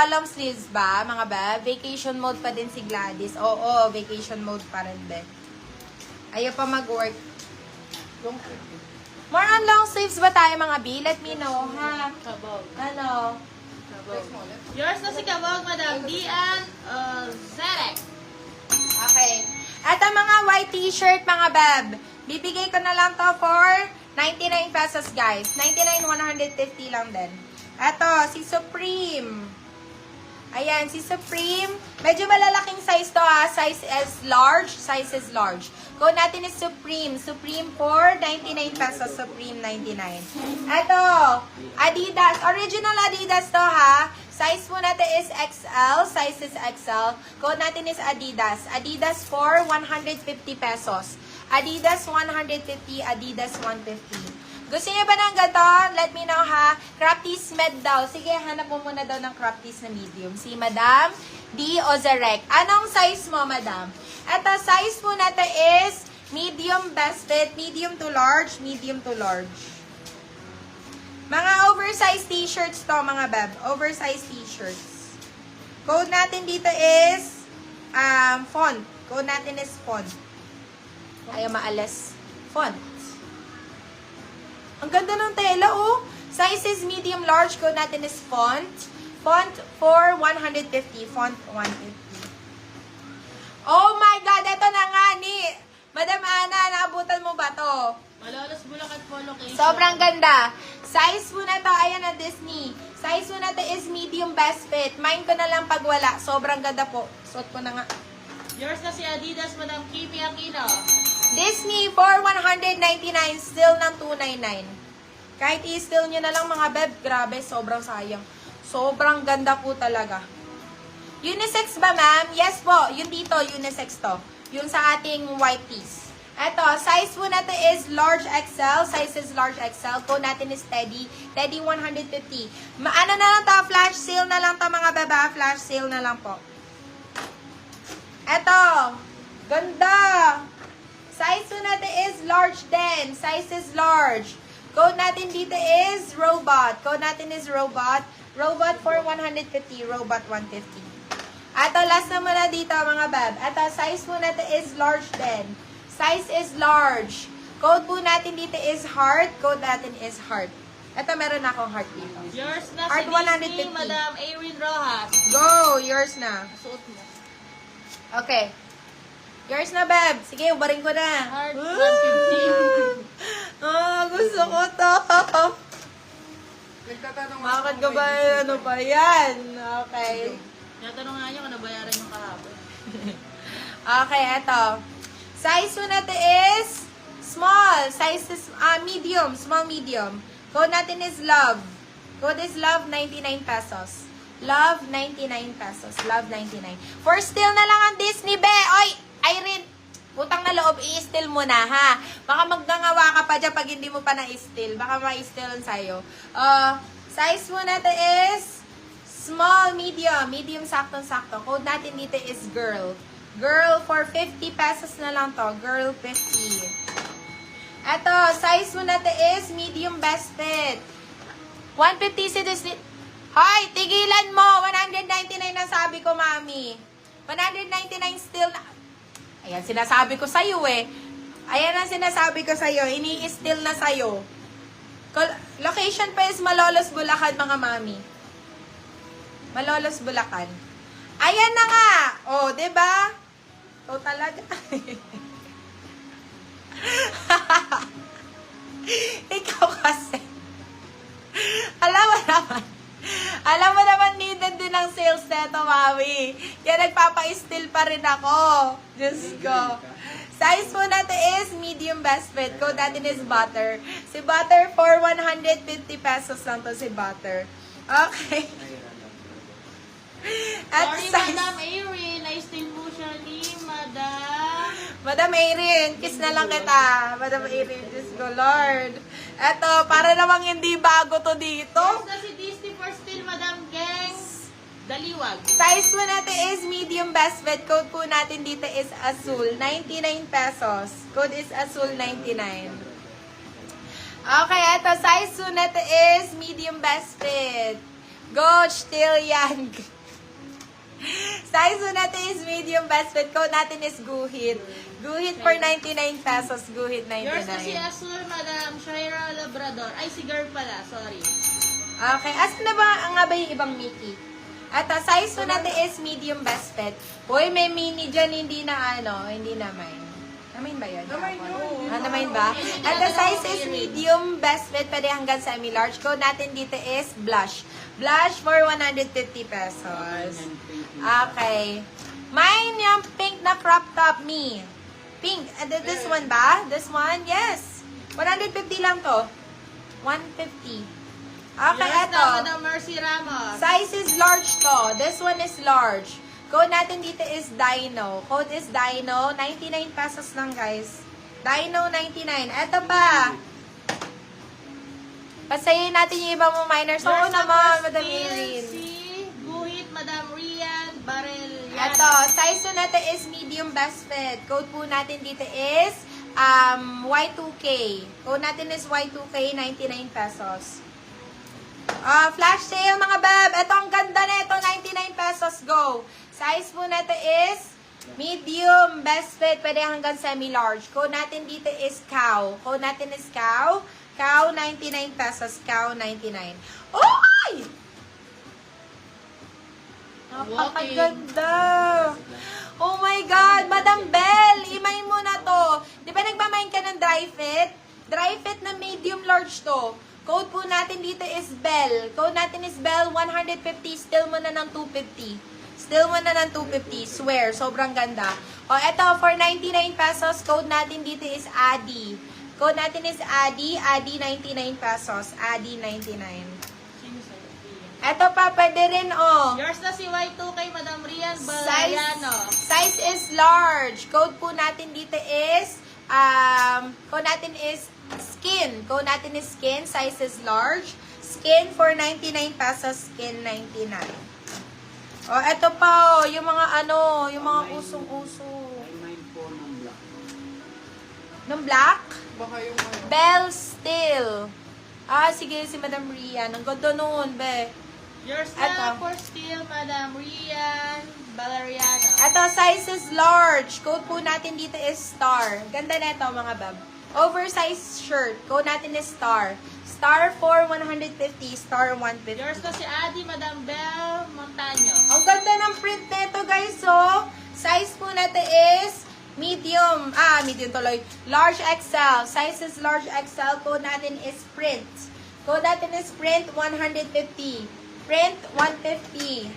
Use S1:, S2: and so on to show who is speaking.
S1: column sleeves ba, mga beb? Vacation mode pa din si Gladys. Oo, vacation mode pa rin, beb. Ayaw pa mag-work. More on long sleeves ba tayo, mga B? Let me know, ha?
S2: Kabog.
S1: Ano?
S2: Kabog. Yours na si Kabog, Madam Dian Zerek.
S1: Okay. At ang mga white t-shirt, mga beb, bibigay ko na lang to for 99 pesos, guys. 99, 150 lang din. Eto, si Supreme. Ayan, si Supreme. Medyo malalaking size to, ha. Size is large. Size is large. Code natin is Supreme. Supreme for 99 pesos. Supreme 99. Eto, Adidas. Original Adidas to, ha. Size po natin is XL. Size is XL. Code natin is Adidas. Adidas for 150 pesos. Adidas 150. Adidas 150. Gusto niyo ba ng ganito? Let me know, ha. Crop tees med daw. Sige, hanap mo muna daw ng crop tees na medium. Si Madam D. Ozarek. Anong size mo, Madam? Ito, size po natin is medium best fit, medium to large, medium to large. Mga oversized t-shirts to, mga beb. Oversized t-shirts. Code natin dito is font. Code natin is font. Ayaw maalas. Font. Ang ganda ng tela, oh. Size is medium large. Code natin is font. Font for 150. Font 150. Oh my God! Ito na nga ni Madam Ana. Naabutan mo ba to?
S2: Malolos Bulacan po location.
S1: Sobrang ganda. Size po na to, ayan na Disney. Size po na to is medium best fit. Mine ko na lang pag wala. Sobrang ganda po. Suot ko na nga.
S2: Yours na si Adidas, Madam Kimi Aquino.
S1: Disney for 199, still ng 299. Kahit i-still nyo na lang, mga beb, grabe, sobrang sayang. Sobrang ganda po talaga. Unisex ba, ma'am? Yes po, yun dito, unisex to. Yung sa ating white piece. Eto, size po natin is large XL. Size is large XL. Code natin is Teddy. Teddy 150. Ano na lang to? Flash sale na lang to, mga beba. Flash sale na lang po. Eto, ganda. Size po natin is large din. Size is large. Code natin dito is robot. Code natin is robot. Robot for 150. Robot 150. Eto, last na muna dito, mga beb. Eto, size po natin is large din. Size is large. Code po natin dito is heart. Code natin is heart. Eto, meron na akong heart dito.
S2: Yours na
S1: Heart
S2: si
S1: 150.
S2: Disney, Madam Erin Rojas.
S1: Go! Yours na.
S2: Suot mo.
S1: Okay. Yours na, beb. Sige, ubarin ko na.
S2: Heart
S1: Woo!
S2: 150.
S1: Gusto ko to. Bakit ka ba, ano ba yan? Okay.
S2: Natanong nga niyo kung nabayaran yung kahapon.
S1: Okay, eto. Size po natin is small. Size is medium. Small, medium. Code natin is love. Code is love, 99 pesos. Love, 99 pesos. Love, 99. For still na lang ang Disney, be. Oy, Irene, putang na loob, i-still mo na, ha? Baka magngangawa ka pa dyan pag hindi mo pa na-still. Baka ma-still sa'yo. Size mo natin is small, medium. Medium, saktong-sakto. Code natin dito is girl. Girl, for 50 pesos na lang to. Girl, 50. Eto, size mo natin is medium best fit. 150 si Disney. Hoy, tigilan mo. 199 na sabi ko, mami. 199 still na. Ayan, sinasabi ko sa'yo eh. Ayan ang sinasabi ko sa'yo. Ini-still na sa'yo. Location pa is Malolos, Bulacan, mga mami. Malolos, Bulacan. Ayan na nga. Oh, 'di ba? Oh, talaga. Ikaw kasi. Alam mo naman, needed din ang sales neto, mami. Kaya nagpapa-still pa rin ako. Diyos ko. Size po natin is medium best fit. Code natin is butter. Si butter for 150 pesos lang to si butter. Okay. At
S2: Sorry,
S1: size...
S2: Madam Erin. Na-still po siya ni Madam...
S1: Madam Erin, kiss na lang kita. Madam Erin, Diyos ko, Lord. Eto, para namang hindi bago to dito.
S2: Yours na si Disney for still, Madam Gengs Daliwag.
S1: Size po natin is medium best fit. Code po natin dito is Azul. 99 pesos. Code is Azul 99. Okay, eto. Size po natin is medium best fit. Go, still yan. Size po natin is medium best fit. Code natin is Guhit. Guhit for 99 pesos. Guhit 99.
S2: Yours na si Azul, Madam Shaira Labrador. Ay, si girl pala. Sorry.
S1: Okay. Asan na ba nga ba yung ibang Mickey? At size po natin is medium best fit. Uy, may mini dyan. Hindi na hindi naman. Namain ba yun? Namain ba? At the size is medium best fit. Pwede hanggang semi-large. Code natin dito is blush. Blush for 150 pesos. Okay. Mine yung pink na crop top me. Pink. This one ba? This one? Yes. 150 lang to. 150. Okay,
S2: Yours
S1: eto.
S2: na, Madam Mercy Ramos.
S1: Size is large to. This one is large. Code natin dito is Dino. Code is Dino. 99 pesos lang, guys. Dino 99. Eto pa. Pasayin natin yung ibang mga minors. Oo
S2: Yours na,
S1: naman,
S2: first
S1: Madam
S2: is
S1: Erin.
S2: Si Guhit, Madam Rian Barel.
S1: Eto, size po natin is medium best fit. Code po natin dito is Y2K. Code natin is Y2K, 99 pesos. Flash sale mga bab. Ito ang ganda na ito, 99 pesos. Go. Size po natin is medium best fit. Pwede hanggang semi-large. Code natin dito is cow. Code natin is cow. Cow, 99 pesos. Cow, 99. Oy! Napakaganda. Oh my God. Madam Bell, imay mo na to. Di ba nagmamain ka ng dry fit? Dry fit na medium large to. Code po natin dito is Bell. Code natin is Bell, 150. Still mo na ng 250. Still mo na ng 250. Swear, sobrang ganda. O, eto, for 99 pesos, code natin dito is Adi. Code natin is Adi. Adi, 99 pesos. Adi, 99. Eto pa, pwede rin, oh.
S2: Yours na si Y2 kay Madam Rian Valeriano.
S1: Size is large. Code po natin dito is, code natin is skin. Code natin is skin. Size is large. Skin for 99 pesos. Skin 99. Oh, eto pa, oh, yung mga yung mga usong-uso. Ng black?
S3: Baka yung
S1: Bell Steel. Sige, si Madam Rian. Ang ganda nun, be.
S2: Yours na
S1: Eto.
S2: for still, Madam Rian Valeriano.
S1: Ito, size is large. Code po natin dito is star. Ganda na ito, mga bab. Oversized shirt. Code natin is star. Star for 150. Star 150.
S2: Yours na si Adi, Madam Bell Montaño.
S1: Ang ganda ng print nito, guys, oh. Size po natin is medium. Medium tuloy. Large XL. Size is large XL. Code natin is print. Code natin is print 150. Print 150.